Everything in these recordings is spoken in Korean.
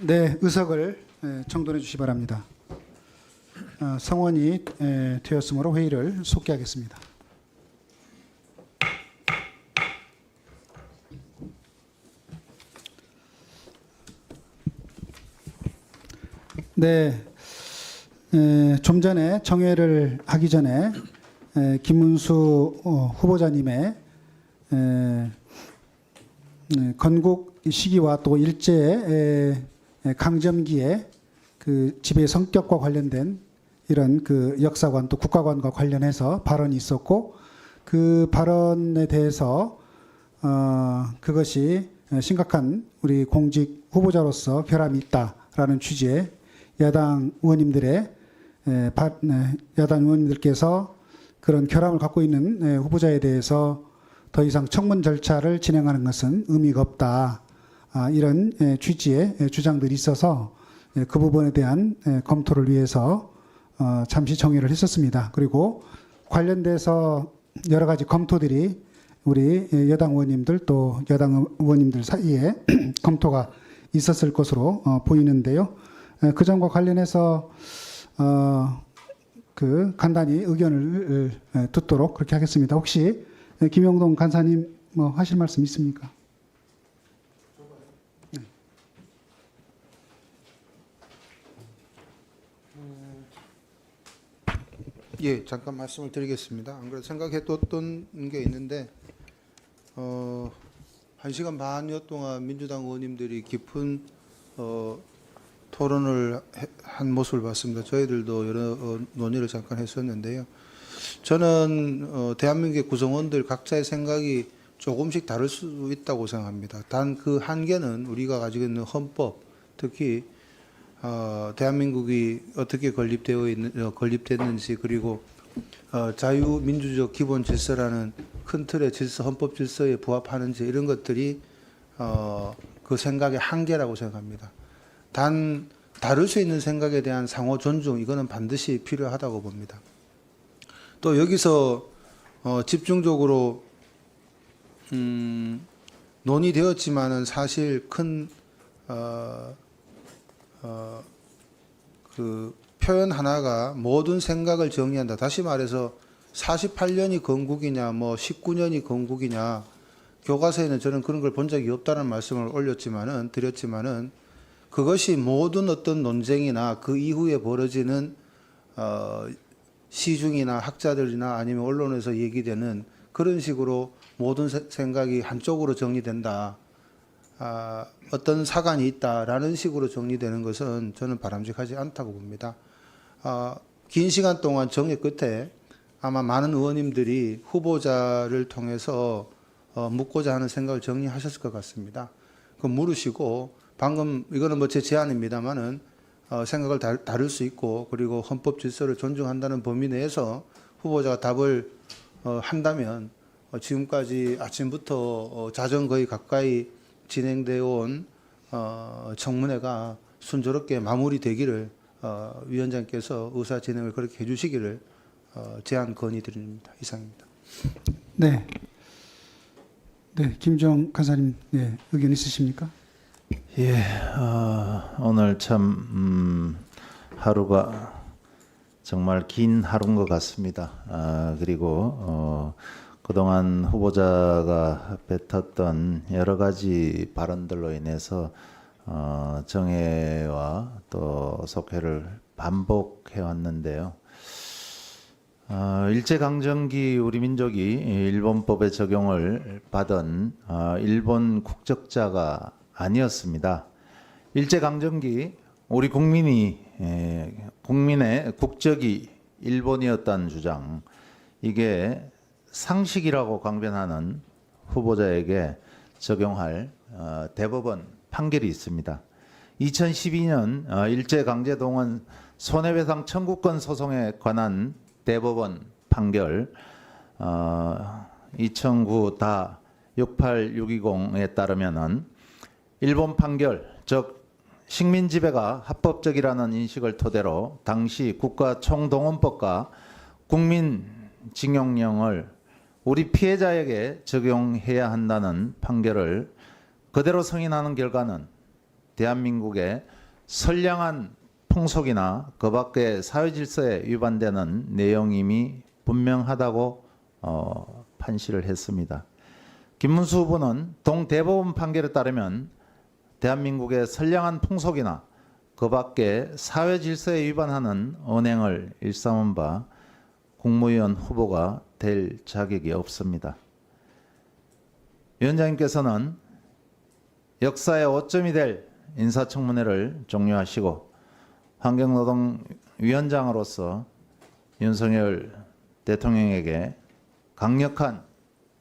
네, 의석을 정돈해 주시기 바랍니다. 성원이 되었으므로 회의를 속기하겠습니다. 네, 좀 전에 정회를 하기 전에 김문수 후보자님의 건국 시기와 또 일제 강점기의 그 지배 성격과 관련된 이런 그 역사관 또 국가관과 관련해서 발언이 있었고, 그 발언에 대해서 그것이 심각한 우리 공직 후보자로서 결함이 있다라는 취지의 야당 의원님들께서 그런 결함을 갖고 있는 후보자에 대해서 더 이상 청문 절차를 진행하는 것은 의미가 없다, 이런 취지의 주장들이 있어서 그 부분에 대한 검토를 위해서 잠시 정의를 했었습니다. 그리고 관련돼서 여러 가지 검토들이 우리 여당 의원님들 또 여당 의원님들 사이에 검토가 있었을 것으로 보이는데요. 그 점과 관련해서 그 간단히 의견을 듣도록 그렇게 하겠습니다. 혹시 김영동 간사님 뭐 하실 말씀 있습니까? 네. 예, 잠깐 말씀을 드리겠습니다. 안 그래도 생각해뒀던 게 있는데 1시간 반여 동안 민주당 의원님들이 깊은 토론을 한 모습을 봤습니다. 저희들도 여러 논의를 잠깐 했었는데요. 저는 대한민국의 구성원들 각자의 생각이 조금씩 다를 수 있다고 생각합니다. 단 그 한계는 우리가 가지고 있는 헌법, 특히 대한민국이 어떻게 건립됐는지, 그리고 자유민주적 기본 질서라는 큰 틀의 질서, 헌법 질서에 부합하는지, 이런 것들이 그 생각의 한계라고 생각합니다. 단 다를 수 있는 생각에 대한 상호 존중, 이거는 반드시 필요하다고 봅니다. 또 여기서 집중적으로 논의되었지만은 사실 큰 그 표현 하나가 모든 생각을 정의한다. 다시 말해서 48년이 건국이냐, 뭐 19년이 건국이냐, 교과서에는 저는 그런 걸 본 적이 없다는 말씀을 드렸지만은 그것이 모든 어떤 논쟁이나 그 이후에 벌어지는 시중이나 학자들이나 아니면 언론에서 얘기되는 그런 식으로 모든 생각이 한쪽으로 정리된다, 어떤 사관이 있다라는 식으로 정리되는 것은 저는 바람직하지 않다고 봅니다. 긴 시간 동안 정의 끝에 아마 많은 의원님들이 후보자를 통해서 묻고자 하는 생각을 정리하셨을 것 같습니다. 그럼 물으시고, 방금 이거는 뭐 제 제안입니다만은 생각을 다를 수 있고, 그리고 헌법 질서를 존중한다는 범위 내에서 후보자가 답을 한다면 지금까지 아침부터 자정거의 가까이 진행되어 온 청문회가 순조롭게 마무리되기를 위원장께서 의사 진행을 그렇게 해주시기를 제안 건의드립니다. 이상입니다. 네, 네, 김정 간사님, 네, 의견 있으십니까? 예, 오늘 참 하루가 정말 긴 하루인 것 같습니다. 그리고 그동안 후보자가 뱉었던 여러 가지 발언들로 인해서 정회와 또 속회를 반복해 왔는데요. 일제강점기 우리 민족이 일본법의 적용을 받은 일본 국적자가 아니었습니다. 일제강점기 우리 국민의 국적이 일본이었다는 주장, 이게 상식이라고 강변하는 후보자에게 적용할 대법원 판결이 있습니다. 2012년 일제강제동원 손해배상 청구권 소송에 관한 대법원 판결 2009-68620에 따르면은 일본 판결, 즉 식민지배가 합법적이라는 인식을 토대로 당시 국가총동원법과 국민징용령을 우리 피해자에게 적용해야 한다는 판결을 그대로 승인하는 결과는 대한민국의 선량한 풍속이나 그 밖의 사회 질서에 위반되는 내용임이 분명하다고 판시를 했습니다. 김문수 후보는 동대법원 판결에 따르면 대한민국의 선량한 풍속이나 그 밖의 사회 질서에 위반하는 언행을 일삼은 바 국무위원 후보가 될 자격이 없습니다. 위원장님께서는 역사의 오점이 될 인사청문회를 종료하시고 환경노동위원장으로서 윤석열 대통령에게 강력한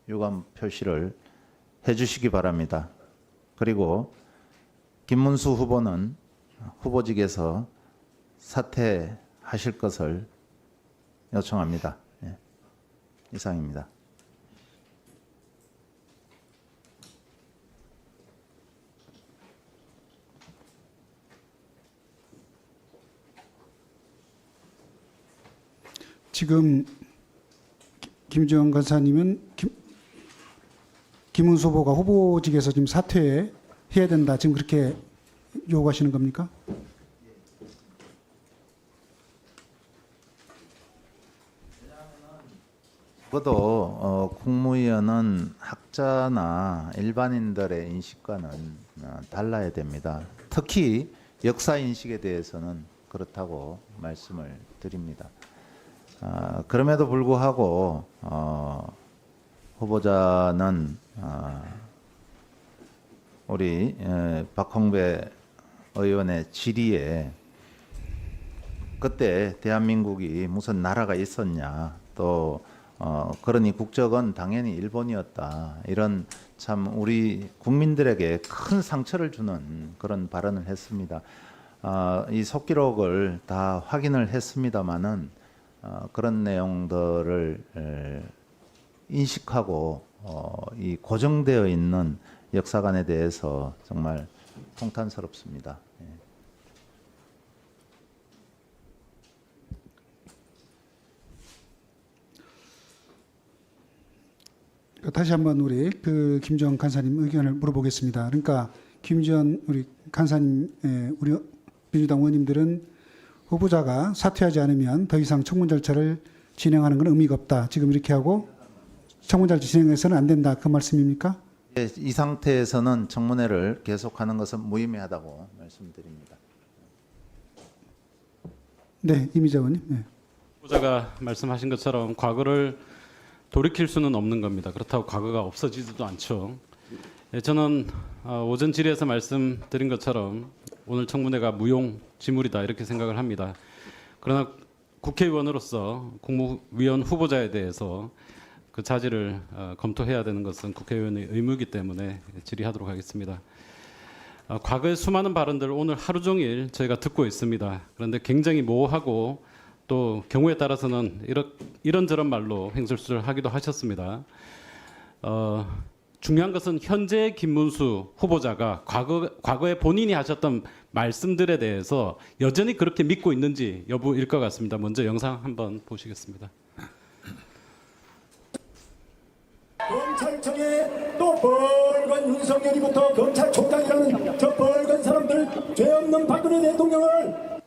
유감 표시를 해주시기 바랍니다. 그리고 김문수 후보는 후보직에서 사퇴하실 것을 요청합니다. 예. 이상입니다. 지금 김주영 간사님은 김문수 후보가 후보직에서 지금 사퇴해야 된다. 지금 그렇게 요구하시는 겁니까? 적어도 국무위원은 학자나 일반인들의 인식과는 달라야 됩니다. 특히 역사 인식에 대해서는 그렇다고 말씀을 드립니다. 그럼에도 불구하고 후보자는 우리 박홍배 의원의 질의에 그때 대한민국이 무슨 나라가 있었냐 또 그러니 국적은 당연히 일본이었다 이런 참 우리 국민들에게 큰 상처를 주는 그런 발언을 했습니다. 이 속기록을 다 확인을 했습니다마는 그런 내용들을 인식하고 이 고정되어 있는 역사관에 대해서 정말 통탄스럽습니다. 예. 다시 한번 우리 김주영 간사님 의견을 물어보겠습니다. 그러니까 김주영 우리 간사님, 우리 민주당 의원님들은 후보자가 사퇴하지 않으면 더 이상 청문 절차를 진행하는 건 의미가 없다. 지금 이렇게 하고 청문 절차 진행해서는 안 된다. 그 말씀입니까? 예, 이 상태에서는 청문회를 계속하는 것은 무의미하다고 말씀드립니다. 네, 이미자 의원님. 네. 후보자가 말씀하신 것처럼 과거를 돌이킬 수는 없는 겁니다. 그렇다고 과거가 없어지지도 않죠. 예, 저는 오전 질의에서 말씀드린 것처럼 오늘 청문회가 무용지물이다 이렇게 생각을 합니다. 그러나 국회의원으로서 국무위원 후보자에 대해서 그 자질을 검토해야 되는 것은 국회의원의 의무이기 때문에 질의하도록 하겠습니다. 과거의 수많은 발언들 오늘 하루 종일 저희가 듣고 있습니다. 그런데 굉장히 모호하고 또 경우에 따라서는 이런저런 말로 횡설수설 하기도 하셨습니다. 중요한 것은 현재 김문수 후보자가 과거에 본인이 하셨던 말씀들에 대해서 여전히 그렇게 믿고 있는지 여부일 것 같습니다. 먼저 영상 한번 보시겠습니다. 검찰청에 또 벌건 윤석열이부터 검찰총장이라는 저 벌건 사람들 죄 없는 박근혜 대통령을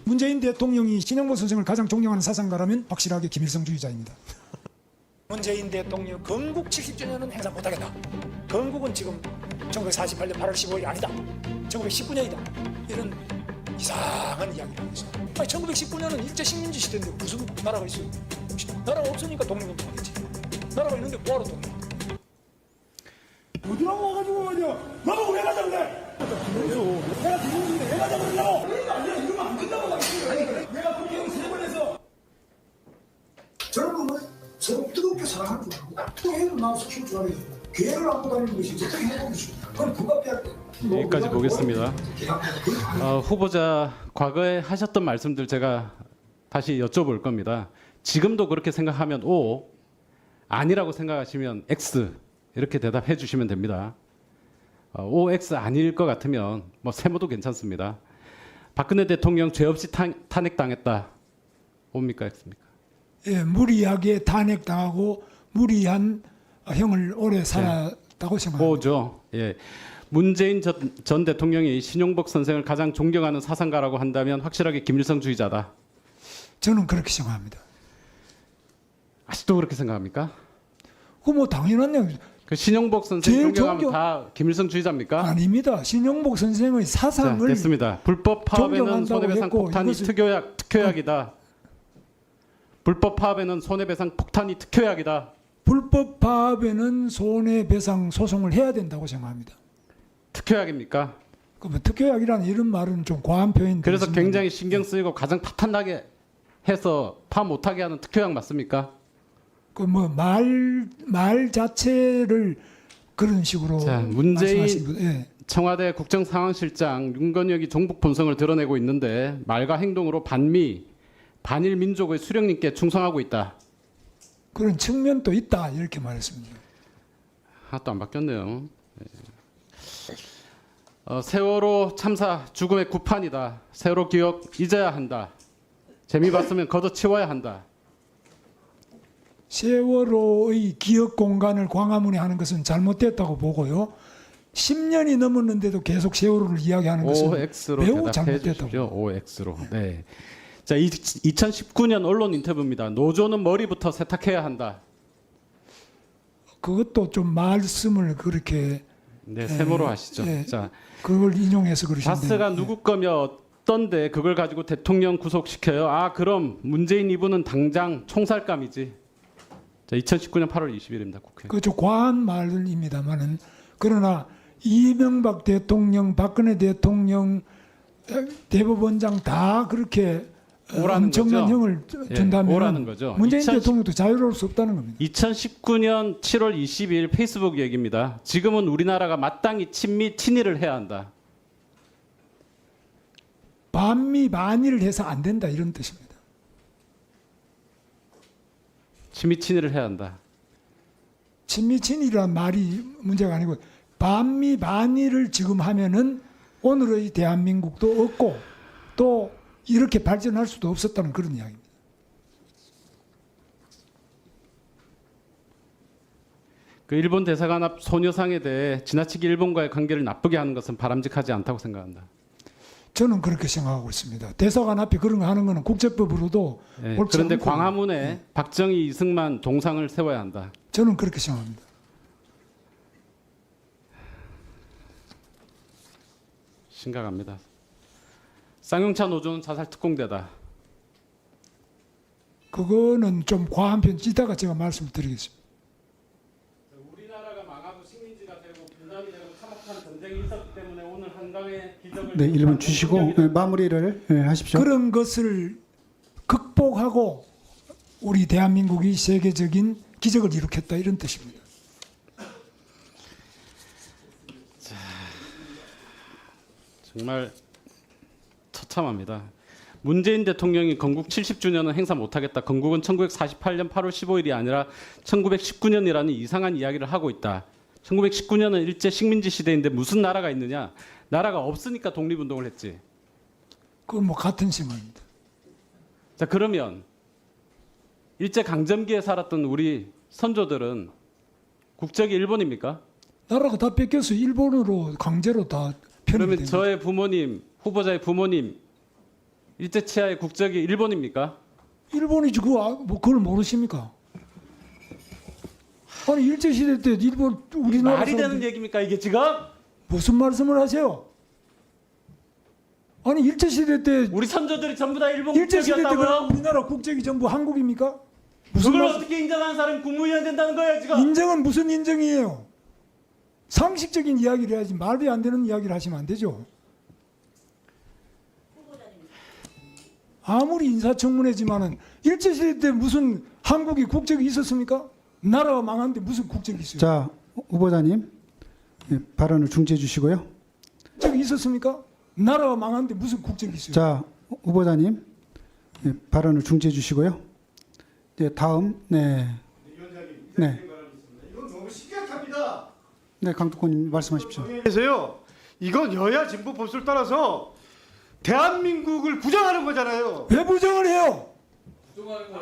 문재인 대통령이 신영보 선생을 가장 존경하는 사상가라면 확실하게 김일성주의자입니다. 문재인 대통령 건국 70주년은 행사 못하겠다. 건국은 지금 1948년 8월 15일이 아니다. 1919년이다. 이런 이상한 이야기를 하고 있어요. 1919년은 일제 식민지 시대인데 무슨 나라가 있어요? 나라가 없으니까 독립운동하겠지. 나라가 있는데 뭐하러 독립? 어디라고 와가지고 말이야. 너가 왜 가자 그래? 내가 대통령인데 왜 가자 그러냐고. 그러니까 아니라 이러면 안 된다고 말이야. 아니 그래. 내가 국회의원 3번 해서 저런 건 서로 뜨겁게 사랑하는 줄 알고 또 해도 나와서 키울 줄 알아요. 계획을 안고 다니는 것이 어떻게 해보고 싶다. 그건 그밖에 안 돼. 여기까지 보겠습니다. 후보자 과거에 하셨던 말씀들 제가 다시 여쭤볼 겁니다. 지금도 그렇게 생각하면 O, 아니라고 생각하시면 X 이렇게 대답해 주시면 됩니다. O, X 아닐 것 같으면 뭐 세모도 괜찮습니다. 박근혜 대통령 죄 없이 탄핵당했다. O입니까 X입니까? 예, 무리하게 탄핵당하고 무리한 형을 오래 살았다고 생각합니다. O죠. 예. 문재인 전 대통령이 신용복 선생을 가장 존경하는 사상가라고 한다면 확실하게 김일성주의자다. 저는 그렇게 생각합니다. 아직도 그렇게 생각합니까? 그 뭐 당연한 얘기 그 신용복 선생 제일 존경하면 존경- 다 김일성주의자입니까? 아닙니다. 신용복 선생의 자, 사상을 됐습니다. 불법 파업에는 존경한다고 손해배상 했고 폭탄이 이것을- 특효약이다. 불법 파업에는 손해배상 폭탄이 특효약이다. 불법 파업에는 손해배상 소송을 해야 된다고 생각합니다. 특효약입니까? 그뭐 특효약이라는 이런 말은 좀 과한 표현인데 그래서 굉장히 신경 쓰이고 가장 파탄나게 해서 파업 못하게 하는 특효약 맞습니까? 그뭐 말 자체를 그런 식으로 자, 문재인 말씀하신 분, 예. 청와대 국정상황실장 윤건혁이 종북 본성을 드러내고 있는데 말과 행동으로 반일 민족의 수령님께 충성하고 있다. 그런 측면도 있다 이렇게 말했습니다. 하나도 안 바뀌었네요. 세월호 참사 죽음의 구판이다. 세월호 기억 잊어야 한다. 재미 봤으면 걷어치워야 한다. 세월호의 기억 공간을 광화문에 하는 것은 잘못됐다고 보고요. 10년이 넘었는데도 계속 세월호를 이야기하는 것은 OX로 매우 대답해 잘못됐다고. 주십시오. OX로. 네. 자, 2019년 언론 인터뷰입니다. 노조는 머리부터 세탁해야 한다. 그것도 좀 말씀을 그렇게 네, 세모로 하시죠. 예. 자, 그걸 인용해서 그러신데 다스가 누구 거며 어떤데 그걸 가지고 대통령 구속시켜요? 아, 그럼 문재인 이분은 당장 총살감이지. 자, 2019년 8월 20일입니다. 국회. 그좀 과한 말입니다만은 그러나 이명박 대통령, 박근혜 대통령, 대법원장 다 그렇게 오라는 엄청난 거죠? 형을 예, 준다면 오라는 거죠. 문재인 2010 대통령도 자유로울 수 없다는 겁니다. 2019년 7월 20일 페이스북 얘기입니다. 지금은 우리나라가 마땅히 친미 친일을 해야 한다. 반미 반일을 해서 안 된다 이런 뜻입니다. 친미 친일을 해야 한다. 친미 친일이란 말이 문제가 아니고 반미 반일을 지금 하면은 오늘의 대한민국도 없고 또 이렇게 발전할 수도 없었다는 그런 이야기입니다. 그 일본 대사관 앞 소녀상에 대해 지나치게 일본과의 관계를 나쁘게 하는 것은 바람직하지 않다고 생각한다. 저는 그렇게 생각하고 있습니다. 대사관 앞에 그런 거 하는 거는 국제법으로도 예, 옳지 그런데 않고 광화문에 박정희, 이승만 동상을 세워야 한다. 저는 그렇게 생각합니다. 심각합니다. 쌍용차 노조는 자살 특공대다. 그거는 좀 과한 편 이따가 제가 말씀을 드리겠습니다. 우리나라가 망하고 식민지가 되고 분단이 되고 참혹한 전쟁이 있었기 때문에 오늘 한강의 기적을 네, 1분 주시고 마무리를 하십시오. 그런 것을 극복하고 우리 대한민국이 세계적인 기적을 일으켰다 이런 뜻입니다. 정말 처참합니다. 문재인 대통령이 건국 70주년은 행사 못하겠다. 건국은 1948년 8월 15일이 아니라 1919년이라는 이상한 이야기를 하고 있다. 1919년은 일제 식민지 시대인데 무슨 나라가 있느냐? 나라가 없으니까 독립운동을 했지. 그건 뭐 같은 생각입니다. 자, 그러면 일제 강점기에 살았던 우리 선조들은 국적이 일본입니까? 나라가 다 뺏겨서 일본으로 강제로 다 편입이 그러면 된 거죠. 저의 부모님, 후보자의 부모님 일제 치하의 국적이 일본입니까? 일본이지 뭐 그걸 모르십니까? 아니 일제 시대 때 일본 우리나라 말이 되는 사람들이 얘기입니까 이게 지금? 무슨 말씀을 하세요? 아니 일제 시대 때 우리 선조들이 전부 다 일본 일제 시대 때 국적이었다고요? 그럼 우리나라 국적이 전부 한국입니까? 무슨 그걸 말, 어떻게 인정하는 사람이 국무위원 된다는 거예요 지금? 인정은 무슨 인정이에요? 상식적인 이야기를 해야지 말이 안 되는 이야기를 하시면 안 되죠. 아무리 인사청문회지만은 일제 시대 때 무슨 한국이 국적이 있었습니까? 나라가 망한데 무슨 국적이 있어요? 자, 후보자님 발언을 중지해 주시고요. 국적이 있었습니까? 나라가 망한데 무슨 국적이 있어요? 자, 후보자님 발언을 중지해 주시고요. 네, 다음 네, 이건 너무 심각합니다. 네, 강특권님 말씀하십시오. 그래서요, 이건 여야 진보 보수를 따라서 대한민국을 부정하는 거잖아요. 왜 부정을 해요?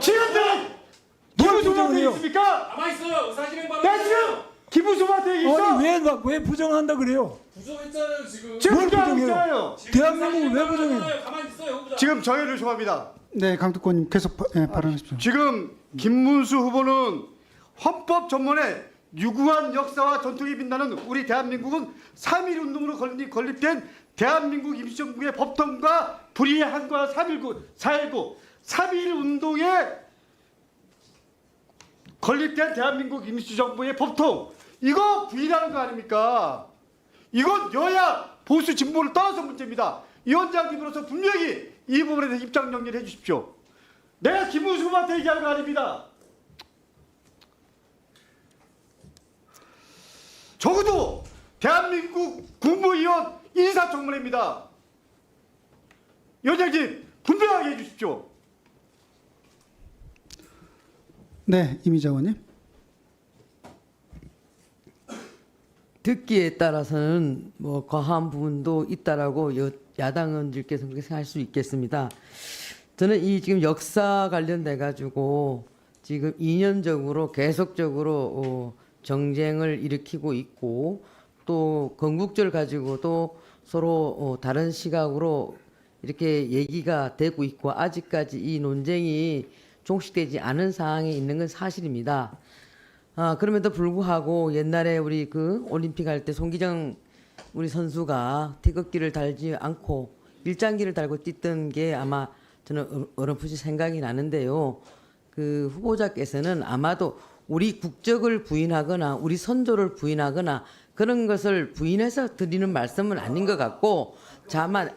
지금들 누가 누구 부정을 조망돼 해요? 있습니까? 가만 있어요. 의사진행 나 지금 김문수한테 얘기 있어? 아니 왜 부정한다 그래요? 부정했잖아요 지금. 지금 뭘 부정하고 부정해요? 있잖아요. 대한민국을 왜 부정해요? 가만히 있어요 후보자. 지금 정의를 요청합니다. 네, 강특권님 계속 발언하십시오. 지금 김문수 후보는 헌법 전문에 유구한 역사와 전통이 빛나는 우리 대한민국은 3.1 운동으로 건립된 대한민국 임시정부의 법통과 불이한과 4.19 3.1 운동에 건립된 대한민국 임시정부의 법통 이거 부인하는 거 아닙니까? 이건 여야 보수 진보를 떠나서 문제입니다. 위원장님으로서 분명히 이 부분에 대해서 입장 정리를 해주십시오. 내가 김문수 후보한테 얘기하는 거 아닙니다. 적어도 대한민국 국무위원 인사청문회입니다. 위원장님 분명하게 해주십시오. 네, 이미자 의원님. 듣기에 따라서는 뭐 과한 부분도 있다라고 야당 의원들께서 그렇게 생각할 수 있겠습니다. 저는 이 지금 역사 관련돼 가지고 지금 2년적으로 계속적으로 정쟁을 일으키고 있고 또 건국절 가지고도 서로 다른 시각으로 이렇게 얘기가 되고 있고 아직까지 이 논쟁이 종식되지 않은 상황에 있는 건 사실입니다. 그럼에도 불구하고 옛날에 우리 그 올림픽 할 때 송기정 우리 선수가 태극기를 달지 않고 일장기를 달고 뛰던 게 아마 저는 어렴풋이 생각이 나는데요. 그 후보자께서는 아마도 우리 국적을 부인하거나 우리 선조를 부인하거나 그런 것을 부인해서 드리는 말씀은 아닌 것 같고 다만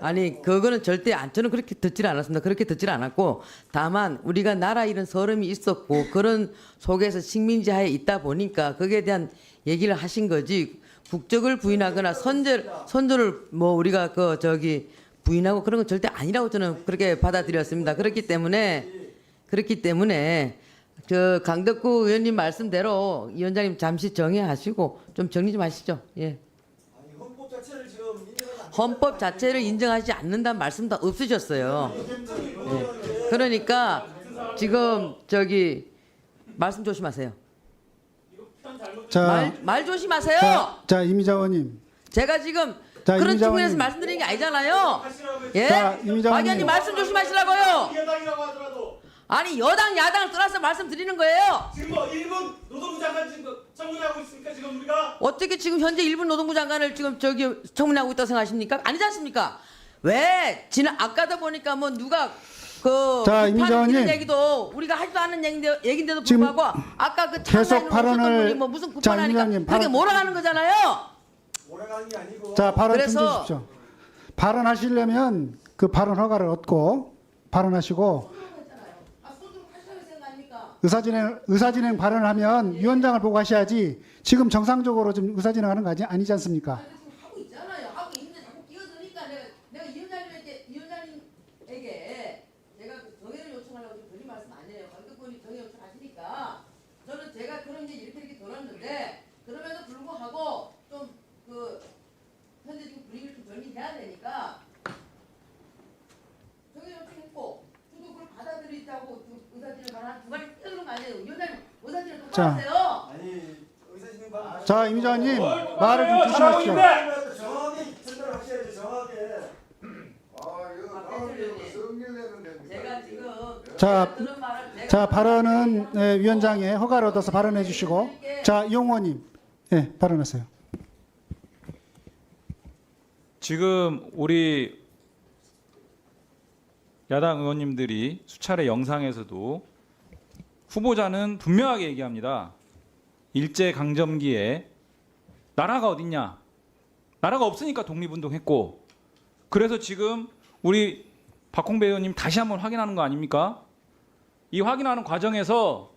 아니 그거는 절대 저는 그렇게 듣질 않았습니다. 그렇게 듣질 않았고 다만 우리가 나라 잃은 서름이 있었고 그런 속에서 식민지하에 있다 보니까 거기에 대한 얘기를 하신 거지 국적을 부인하거나 선조를 뭐 우리가 부인하고 그런 건 절대 아니라고 저는 그렇게 받아들였습니다. 그렇기 때문에 저 강덕구 의원님 말씀대로 위원장님 잠시 정리하시고 좀 정리 좀 하시죠. 예. 헌법 자체를 인정하지 않는다는 말씀도 없으셨어요. 예. 그러니까 지금 말씀 조심하세요. 자, 말 조심하세요. 자, 이미자 의원님. 제가 지금 자, 그런 이미자 측면에서 의원님. 말씀드리는 게 아니잖아요. 예? 자, 이미자 박 의원님 의원님. 말씀 조심하시라고요. 여당이라고 하더라도 아니 여당 야당을 떠나서 말씀드리는 거예요. 지금 뭐 일본 노동부 장관 지금 청문회하고 있습니까? 지금 우리가 어떻게 지금 현재 일본 노동부 장관을 지금 청문회하고 있다고 생각하십니까? 아니지 않습니까? 왜 아까도 보니까 뭐 누가 자, 이미자 이런 의원님. 얘기도 우리가 하지도 않은 얘기인데도 지금 불구하고 아까 그 계속 참사인으로 발언을- 오셨던 분이 뭐 무슨 자, 구판하니까 의원님, 그렇게 발언- 몰아가는 거잖아요. 자, 발언 그래서- 끝내십시오. 발언하시려면 그 발언 허가를 얻고 발언하시고 의사진행 발언을 하면 위원장을 보고 하셔야지 지금 정상적으로 좀 의사진행하는 거 아니지 않습니까? 하고 있잖아요. 하고 있는데 자꾸 끼어드니까 내가 위원장님에게 제가 정의를 요청하려고 지금 드린 말씀 아니에요. 강덕권이 정의 요청하시니까 저는 제가 그런 게 이렇게 들었는데 그럼에도 불구하고 좀 현재 지금 분위기를 좀 정리해야 되니까 정의 요청했고 저도 그걸 받아들이자고 의사진을 한 두 가지 끼어드는 거 아니에요. 위원장님 의사진을 똑바로 자. 하세요. 자, 이미자 의원님 말을 좀 조심하십시오. 제가 지금 자, 들은 말을 제가 자, 발언은 위원장의 허가를 얻어서 발언해 주시고, 자, 이용호님, 발언하세요. 지금 우리 야당 의원님들이 수차례 영상에서도 후보자는 분명하게 얘기합니다. 일제강점기에 나라가 어딨냐? 나라가 없으니까 독립운동했고 그래서 지금 우리 박홍배 의원님 다시 한번 확인하는 거 아닙니까? 이 확인하는 과정에서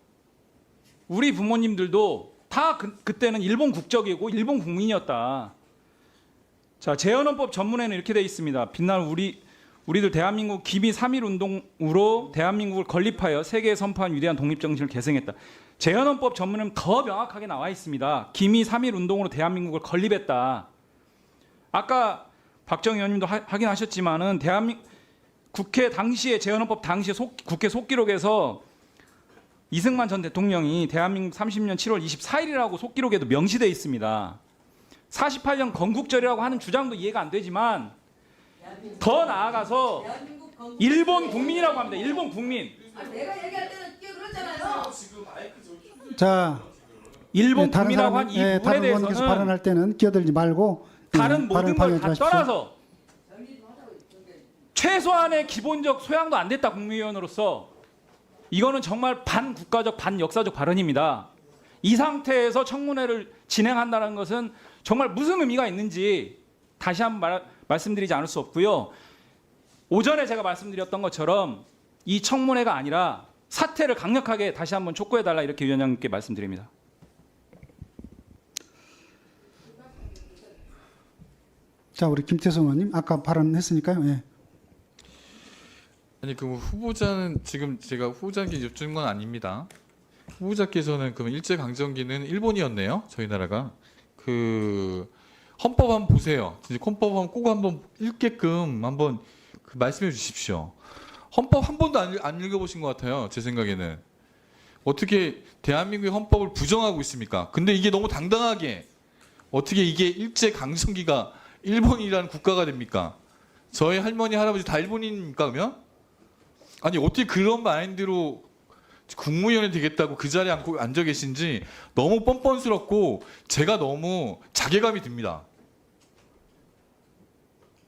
우리 부모님들도 다 그때는 일본 국적이고 일본 국민이었다. 자, 재헌헌법 전문에는 이렇게 돼 있습니다. 빛나는 우리들 대한민국 기미 3.1 운동으로 대한민국을 건립하여 세계에 선포한 위대한 독립정신을 계승했다. 재헌헌법 전문은 더 명확하게 나와 있습니다. 기미 3.1 운동으로 대한민국을 건립했다. 아까 박정희 의원님도 확인하셨지만은 국회 당시에 재헌헌법 당시에 국회 속기록에서 이승만 전 대통령이 대한민국 30년 7월 24일이라고 속기록에도 명시되어 있습니다. 48년 건국절이라고 하는 주장도 이해가 안 되지만 더 나아가서 일본 국민이라고 합니다. 일본 국민. 내가 얘기할 때는 그렇잖아요. 자, 일본 예, 다른 국민이라고 한 사람은, 이 예, 부분에 다른 의원님께서 대해서는 발언할 때는 끼어들지 말고 예, 다른 모든 발언을 걸 다 방해하지 마십시오. 떠나서 최소한의 기본적 소양도 안 됐다 국무위원으로서 이거는 정말 반국가적 반역사적 발언입니다. 이 상태에서 청문회를 진행한다는 것은 정말 무슨 의미가 있는지 다시 한번 말씀드리지 않을 수 없고요. 오전에 제가 말씀드렸던 것처럼 이 청문회가 아니라 사퇴를 강력하게 다시 한번 촉구해달라 이렇게 위원장님께 말씀드립니다. 자, 우리 김태성 의원님 아까 발언했으니까요. 예. 아니 그 후보자는 지금 제가 후보자께 여쭙는 건 아닙니다. 후보자께서는 그럼 일제 강점기는 일본이었네요. 저희 나라가 그 헌법 한번 보세요. 진짜 헌법 한번 꼭 한번 읽게끔 한번 그 말씀해 주십시오. 헌법 한 번도 안 읽어보신 것 같아요. 제 생각에는 어떻게 대한민국의 헌법을 부정하고 있습니까? 근데 이게 너무 당당하게 어떻게 이게 일제 강점기가 일본이라는 국가가 됩니까? 저희 할머니 할아버지 다 일본인입니까 그러면? 아니 어떻게 그런 마인드로 국무위원이 되겠다고 그 자리에 앉아 계신지 너무 뻔뻔스럽고 제가 너무 자괴감이 듭니다.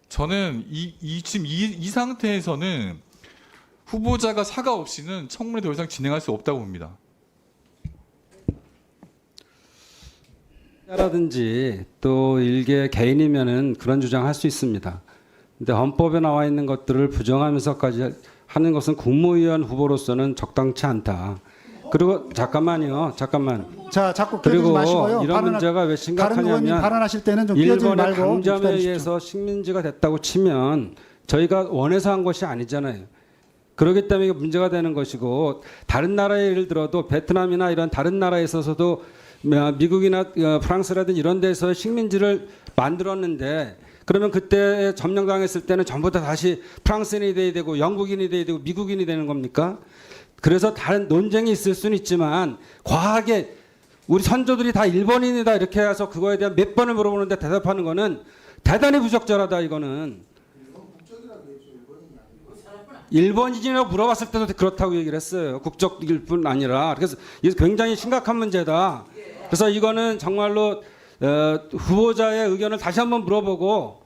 저는 지금 이 상태에서는 후보자가 사과 없이는 청문회 더 이상 진행할 수 없다고 봅니다. 라든지 또 일개 개인이면은 그런 주장할 수 있습니다. 근데 헌법에 나와 있는 것들을 부정하면서까지 하는 것은 국무위원 후보로서는 적당치 않다. 그리고 잠깐만. 자, 자꾸 끼어들지 그리고 마시고요. 이런 문제가 왜 다른 의원님 심각하냐면 발언하실 때는 좀 끼어들지 일본의 말고 강점에 기다리십시오. 의해서 식민지가 됐다고 치면 저희가 원해서 한 것이 아니잖아요. 그렇기 때문에 이게 문제가 되는 것이고 다른 나라의 예를 들어도 베트남이나 이런 다른 나라에 있어서도 미국이나 프랑스라든지 이런 데서 식민지를 만들었는데 그러면 그때 점령당했을 때는 전부 다 다시 프랑스인이 돼야 되고 영국인이 돼야 되고 미국인이 되는 겁니까? 그래서 다른 논쟁이 있을 수는 있지만 과하게 우리 선조들이 다 일본인이다 이렇게 해서 그거에 대한 몇 번을 물어보는데 대답하는 거는 대단히 부적절하다 이거는. 일본인이라고 물어봤을 때도 그렇다고 얘기를 했어요. 국적일 뿐 아니라. 그래서 이게 굉장히 심각한 문제다. 그래서 이거는 정말로 후보자의 의견을 다시 한번 물어보고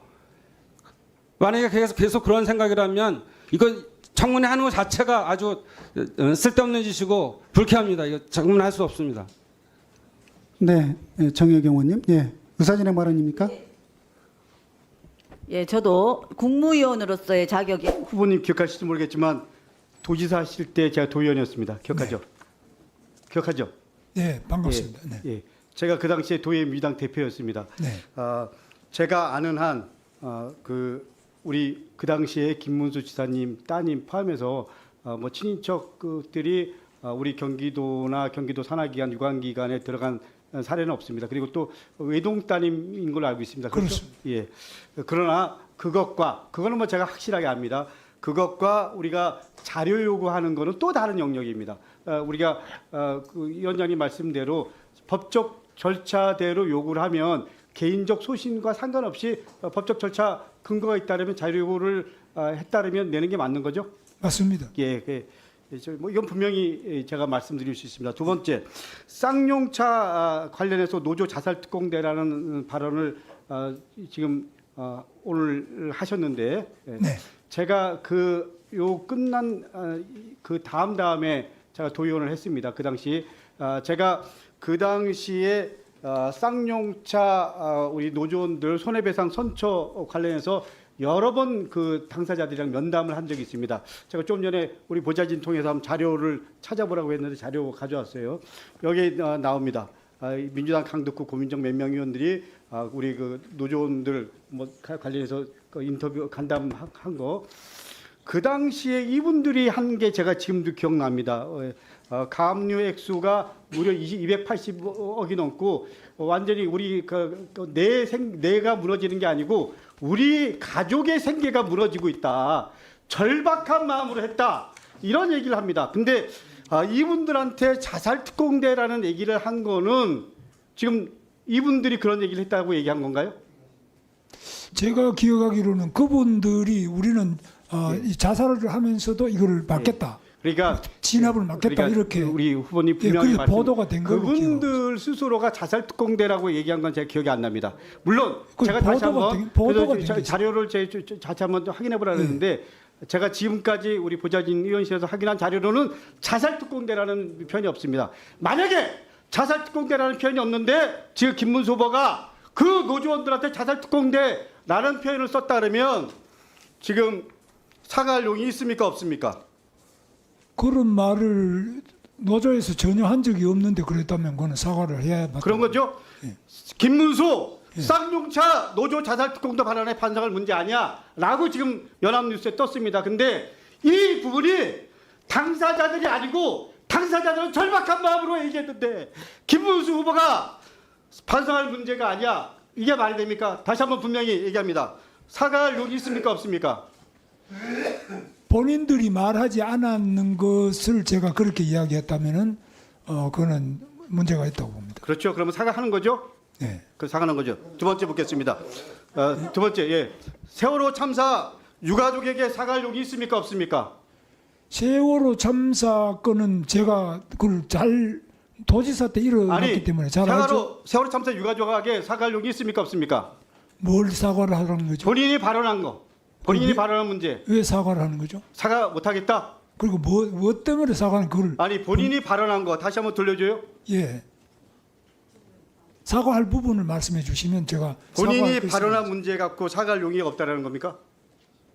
만약에 계속 그런 생각이라면 이거 청문회 하는 것 자체가 아주 쓸데없는 짓이고 불쾌합니다. 이거 청문회 할 수 없습니다. 네, 정혜경 의원님. 예. 의사진행 발언입니까? 예, 저도 국무위원으로서의 자격이 후보님 기억하실지 모르겠지만 도지사 하실 때 제가 도의원이었습니다. 기억하죠? 네. 기억하죠? 네, 반갑습니다. 예, 네. 예. 제가 그 당시에 도의민주당 대표였습니다. 네. 제가 아는 한 우리 그 당시에 김문수 지사님 따님 포함해서 뭐 친인척들이 우리 경기도나 경기도 산하기관 유관기관에 들어간 사례는 없습니다. 그리고 또 외동 따님인 걸로 알고 있습니다. 그렇죠? 예. 그러나 그거는 뭐 제가 확실하게 압니다. 그것과 우리가 자료 요구하는 거는 또 다른 영역입니다. 우리가 그 위원장님 말씀대로 법적 절차대로 요구를 하면 개인적 소신과 상관없이 법적 절차 근거가 있다면 자료 요구를 했다면 내는 게 맞는 거죠? 맞습니다. 예, 예. 뭐 이건 분명히 제가 말씀드릴 수 있습니다. 두 번째, 쌍용차 관련해서 노조 자살 특공대라는 발언을 지금 오늘 하셨는데, 네. 제가 요 끝난 그 다음에 제가 도의원을 했습니다. 그 당시 제가 그 당시에 쌍용차 우리 노조원들 손해배상 선처 관련해서 여러 번 그 당사자들이랑 면담을 한 적이 있습니다. 제가 좀 전에 우리 보좌진 통해서 한번 자료를 찾아보라고 했는데 자료 가져왔어요. 여기 나옵니다. 민주당 강덕구 고민정 몇 명 의원들이 우리 그 노조원들 뭐 관련해서 그 인터뷰 간담한 거. 그 당시에 이분들이 한 게 제가 지금도 기억납니다. 가압류 액수가 무려 280억이 넘고 완전히 우리 내가 무너지는 게 아니고 우리 가족의 생계가 무너지고 있다. 절박한 마음으로 했다. 이런 얘기를 합니다. 근데 이분들한테 자살 특공대라는 얘기를 한 거는 지금 이분들이 그런 얘기를 했다고 얘기한 건가요? 제가 기억하기로는 그분들이 우리는 이 자살을 하면서도 이걸 막겠다. 그러니까 진압을 막겠다 그러니까 이렇게 우리 후보님 예, 분명히 그게 보도가 된 걸로 그분들 스스로가 자살 특공대라고 얘기한 건 제가 기억이 안 납니다. 물론 그 제가 다시 보도가 한번 된- 보도가 그래서 된 자- 게 자료를 다시 한번 확인해 보라 그랬는데 제가 지금까지 우리 보좌진 의원실에서 확인한 자료로는 자살 특공대라는 표현이 없습니다. 만약에 자살 특공대라는 표현이 없는데 지금 김문수 후보가 그 노조원들한테 자살 특공대라는 표현을 썼다 그러면 지금 사과할 용이 있습니까 없습니까? 그런 말을 노조에서 전혀 한 적이 없는데 그랬다면 그거는 사과를 해야 맞다. 그런 거죠. 김문수 쌍용차 노조 자살 특공대 발언의 반성할 문제 아니야라고 지금 연합뉴스에 떴습니다. 근데 이 부분이 당사자들이 아니고 당사자들은 절박한 마음으로 얘기했는데 김문수 후보가 반성할 문제가 아니야. 이게 말이 됩니까? 다시 한번 분명히 얘기합니다. 사과할 용이 있습니까 없습니까? 본인들이 말하지 않았는 것을 제가 그렇게 이야기했다면은 그거는 문제가 있다고 봅니다. 그렇죠. 그러면 사과하는 거죠? 네. 그 사과하는 거죠. 두 번째 묻겠습니다. 두 번째, 예. 세월호 참사 유가족에게 사과할 용이 있습니까 없습니까? 세월호 참사 건은 제가 그걸 잘 도지사 때 일어났기 때문에 잘 알죠. 세월호 참사 유가족에게 사과할 용이 있습니까 없습니까? 뭘 사과를 하라는 거죠? 본인이 발언한 거, 본인이 왜- 발언한 문제 왜 사과를 하는 거죠? 사과 못하겠다? 그리고 뭐 때문에 사과는 그걸 아니 본인이 발언한 거 다시 한번 돌려줘요. 예 사과할 부분을 말씀해 주시면 제가 본인이 사과할 수 발언한 있습니다. 문제 갖고 사과할 용의가 없다라는 겁니까?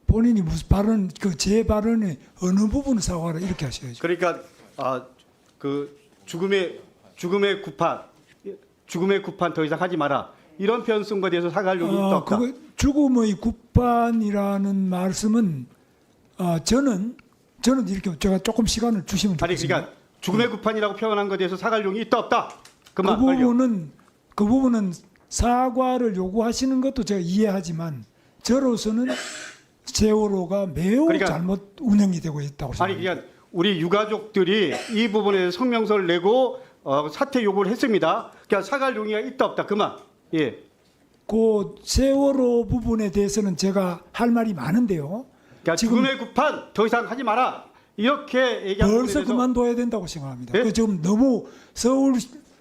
본인이 무슨 발언 그 제 발언의 어느 부분을 사과를 이렇게 하셔야죠. 그러니까 그 죽음의 구판 더 이상 하지 마라 이런 표현 쓴 거에 대해서 사과할 용이 있다 없다. 그거 죽음의 구판이라는 말씀은 저는 이렇게 제가 조금 시간을 주시면 아니 좋겠습니다. 그러니까 죽음의 구판이라고 표현한 것에 대해서 사과할 용이 있다 없다. 그 그만 빨리요. 부분은 사과를 요구하시는 것도 제가 이해하지만 저로서는 세월호가 매우 그러니까- 잘못 운영이 되고 있다고 아니 생각합니다. 그냥 우리 유가족들이 이 부분에 성명서를 내고 사퇴 요구를 했습니다. 그러니까 사과할 용의가 있다 없다 그만. 예. 그 세월호 부분에 대해서는 제가 할 말이 많은데요. 그러니까 지금 죽음의 구판 더 이상 하지 마라 이렇게 얘기한 부분에 벌써 대해서 그만둬야 된다고 생각합니다. 예? 그 지금 너무 서울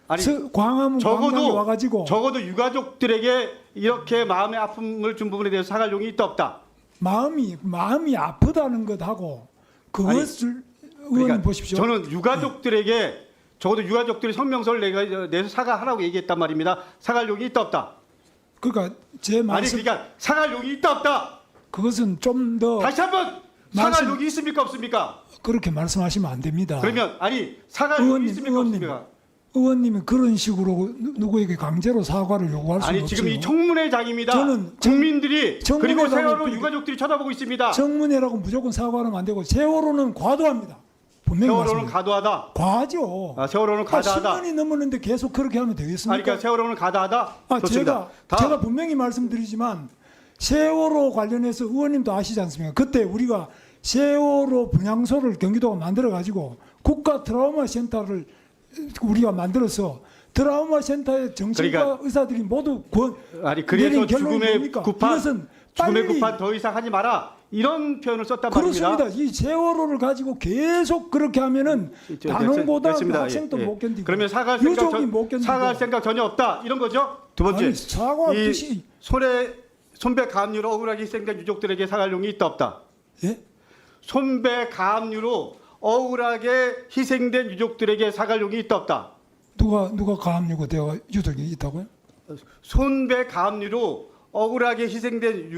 아니, 광화문 광장에 와가지고 적어도 유가족들에게 이렇게 마음의 아픔을 준 부분에 대해서 사과할 용이 있다 없다. 마음이 아프다는 것하고 그것을 의원님 그러니까 보십시오. 저는 유가족들에게 적어도 유가족들이 성명서를 내서 사과하라고 얘기했단 말입니다. 사과할 용이 있다 없다. 그러니까 제 아니 말씀 그러니까 사과할 용이 있다 없다. 그것은 좀 더 다시 한번 사과할 말씀- 용이 있습니까 없습니까? 그렇게 말씀하시면 안 됩니다. 그러면 아니 사과할 용이 있습니까 없습니까? 의원님이 그런 식으로 누구에게 강제로 사과를 요구할 수는 아니 없죠. 지금 이 청문회장입니다. 저는 국민들이 그리고 청문회장은 세월호 그렇게- 유가족들이 쳐다보고 있습니다. 청문회라고 무조건 사과하면 안 되고 세월호는 과도합니다. 분명히 세월호는 말씀드립니다. 가도하다. 과죠. 세월호는 가다하다. 10년이 넘었는데 계속 그렇게 하면 되겠습니까? 아니, 그러니까 세월호는 가다하다. 아, 좋습니다. 제가 분명히 말씀드리지만 세월호 관련해서 의원님도 아시지 않습니까? 그때 우리가 세월호 분향소를 경기도가 만들어 가지고 국가 트라우마 센터를 우리가 만들어서 트라우마 센터의 정신과 그러니까- 의사들이 모두 아니 그래서 내린 결론이 죽음의 뭡니까? 구판, 이것은 죽음의 빨리 구판 더 이상 하지 마라 이런 표현을 썼단 말입니다. 그렇습니다. 이 세월호를 가지고 계속 그렇게 하면은 단원고등학교 됐습니다. 학생도 못 견디고 그러면 유족이 못 견디고 사과할 생각 전혀 없다 이런 거죠. 두 번째, 아니, 사과 이 뜻이 손배 가압류로 억울하게 희생된 유족들에게 사과할 용이 있다 없다. 예? 손배 가압류로 억울하게 희생된 유족들에게 사과할 용이 있다 없다. 누가 가압류가 되어 유족이 있다고요? 손배 가압류로 억울하게 희생된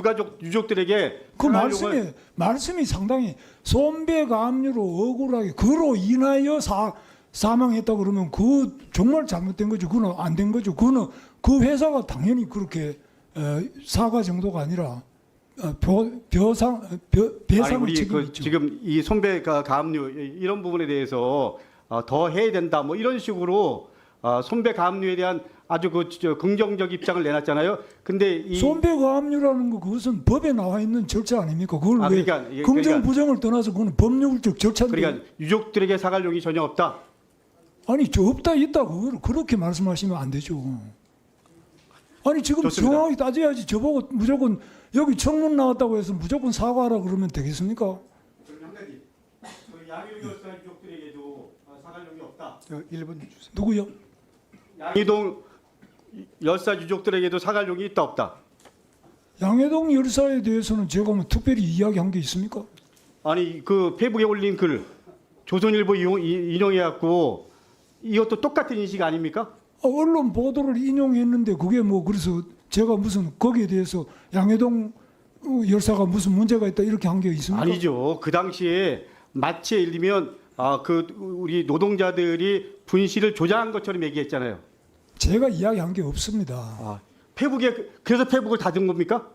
유족들에게 그 사과할 용을- 말씀이 상당히 손배 가압류로 억울하게 그로 인하여 사망했다 그러면 그 정말 잘못된 거죠. 그는 안 된 거죠. 그는 그 회사가 당연히 그렇게 사과 정도가 아니라 배상을 우리 책임있죠. 지금 이 손배 가압류 이런 부분에 대해서 더 해야 된다 뭐 이런 식으로 손배 가압류에 대한 아주 긍정적 입장을 내놨잖아요. 근데 이 손배가압류라는 거 그것은 법에 나와 있는 절차 아닙니까? 그걸 왜 그러니까 긍정 부정을 떠나서 그건 법률적 절차인데. 그러니까 유족들에게 사갈용이 전혀 없다. 아니 저 없다 있다 그걸 그렇게 말씀하시면 안 되죠. 아니 지금 좋습니다. 정확히 따져야지. 저보고 무조건 여기 청문 나왔다고 해서 무조건 사과하라 그러면 되겠습니까? 한 가지. 양희동 열사 유족들에게도 사갈용이 없다. 1분 주세요. 누구요? 양희동 열사 유족들에게도 사갈용이 있다 없다. 양해동 열사에 대해서는 제가 뭐 특별히 이야기한 게 있습니까? 아니 그 페이북에 올린 글 조선일보 인용해갖고 이것도 똑같은 인식 아닙니까? 언론 보도를 인용했는데 그게 뭐 그래서 제가 무슨 거기에 대해서 양해동 열사가 무슨 문제가 있다 이렇게 한 게 있습니까? 아니죠. 그 당시에 마치 예를 들면 우리 노동자들이 분실을 조장한 것처럼 얘기했잖아요. 제가 이야기한 게 없습니다. 그래서 페이북을 닫은 겁니까?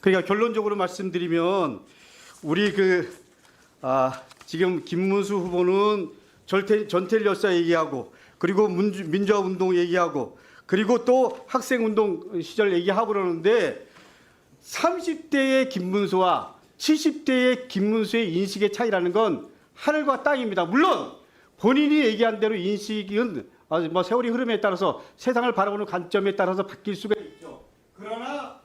그러니까 결론적으로 말씀드리면 우리 지금 김문수 후보는 전태일 열사 얘기하고 그리고 민주화운동 얘기하고 그리고 또 학생운동 시절 얘기하고 그러는데 30대의 김문수와 70대의 김문수의 인식의 차이라는 건 하늘과 땅입니다. 물론 본인이 얘기한 대로 인식은 뭐 세월이 흐름에 따라서 세상을 바라보는 관점에 따라서 바뀔 수가 있죠. 그러나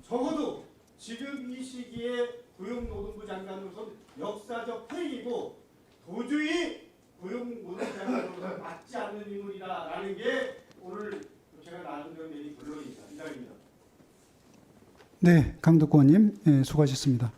적어도 지금 이 시기에 고용노동부 장관으로서 역사적 폐이고 도저히 고용노동부 장관으로서 맞지 않는 인물이다라는 게 오늘 제가 나눈 내용 결론입니다. 이상입니다. 네, 강덕구원님 수고하셨습니다.